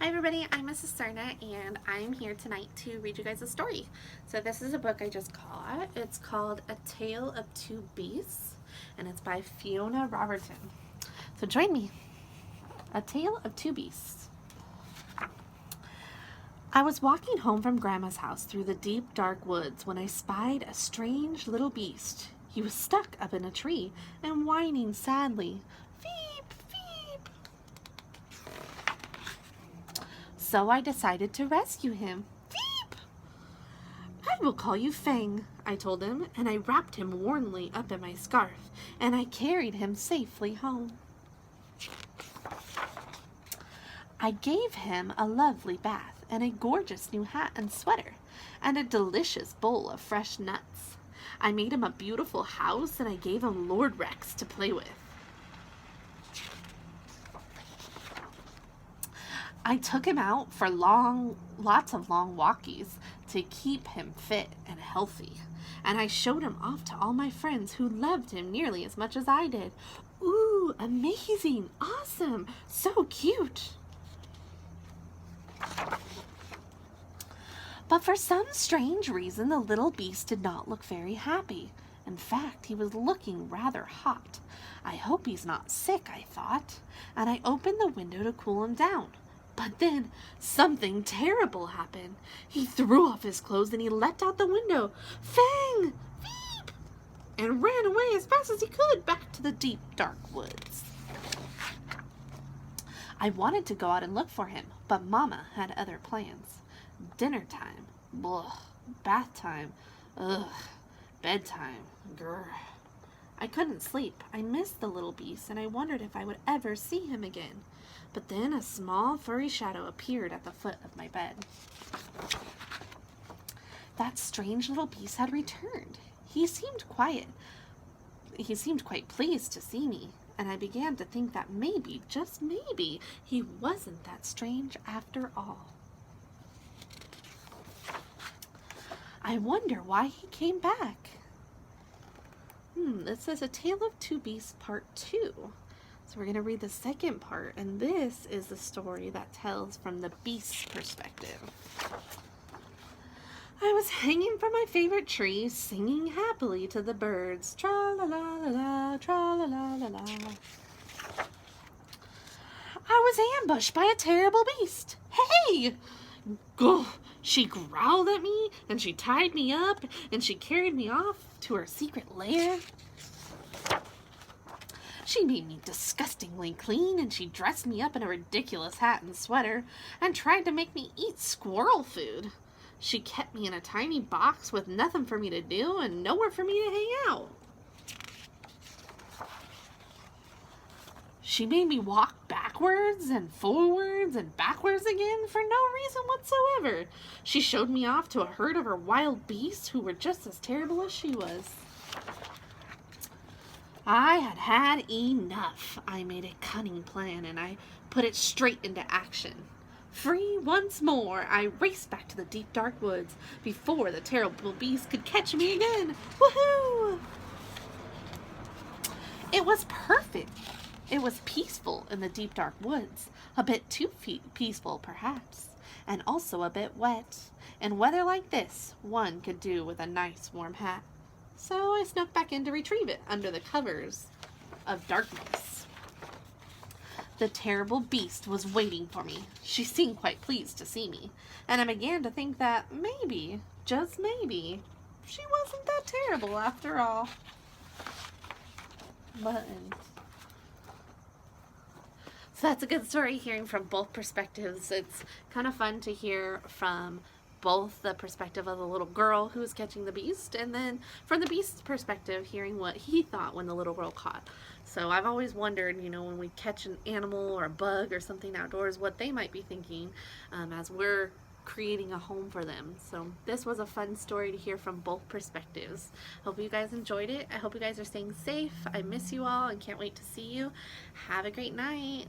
Hi everybody, I'm Mrs. Serna and I'm here tonight to read you guys a story. So this is a book I just got. It's called A Tale of Two Beasts and it's by Fiona Robertson. So join me. A Tale of Two Beasts. I was walking home from Grandma's house through the deep dark woods when I spied a strange little beast. He was stuck up in a tree and whining sadly. Veep, veep. So I decided to rescue him. Veep! I will call you Fang, I told him, and I wrapped him warmly up in my scarf, and I carried him safely home. I gave him a lovely bath, and a gorgeous new hat and sweater, and a delicious bowl of fresh nuts. I made him a beautiful house, and I gave him Lord Rex to play with. I took him out for lots of long walkies to keep him fit and healthy. And I showed him off to all my friends who loved him nearly as much as I did. Ooh, amazing, awesome, so cute. But for some strange reason, the little beast did not look very happy. In fact, he was looking rather hot. I hope he's not sick, I thought, and I opened the window to cool him down. But then something terrible happened. He threw off his clothes and he leapt out the window. Fang! Veep! And ran away as fast as he could back to the deep, dark woods. I wanted to go out and look for him, but Mama had other plans. Dinner time. Blah. Bath time. Ugh. Bedtime. Grr. I couldn't sleep. I missed the little beast and I wondered if I would ever see him again. But then a small furry shadow appeared at the foot of my bed. That strange little beast had returned. He seemed quite pleased to see me, and I began to think that maybe, just maybe, he wasn't that strange after all. I wonder why he came back. This is A Tale of Two Beasts Part 2. So we're going to read the second part, and this is the story that tells from the beast's perspective. I was hanging from my favorite tree, singing happily to the birds. Tra-la-la-la-la, tra-la-la-la-la. I was ambushed by a terrible beast. Hey! Gah! She growled at me, and she tied me up, and she carried me off to her secret lair. She made me disgustingly clean, and she dressed me up in a ridiculous hat and sweater, and tried to make me eat squirrel food. She kept me in a tiny box with nothing for me to do and nowhere for me to hang out. She made me walk backwards and forwards and backwards again for no reason whatsoever. She showed me off to a herd of her wild beasts who were just as terrible as she was. I had had enough. I made a cunning plan and I put it straight into action. Free once more, I raced back to the deep dark woods before the terrible beast could catch me again. Woohoo! It was perfect. It was peaceful in the deep dark woods, a bit too peaceful perhaps, and also a bit wet. In weather like this, one could do with a nice warm hat. So I snuck back in to retrieve it under the covers of darkness. The terrible beast was waiting for me. She seemed quite pleased to see me, and I began to think that maybe, just maybe, she wasn't that terrible after all. Buttons. So that's a good story, hearing from both perspectives. It's kind of fun to hear from both the perspective of the little girl who was catching the beast, and then from the beast's perspective, hearing what he thought when the little girl caught. So I've always wondered, when we catch an animal or a bug or something outdoors, what they might be thinking as we're creating a home for them. So this was a fun story to hear from both perspectives. Hope you guys enjoyed it. I hope you guys are staying safe. I miss you all and can't wait to see you. Have a great night.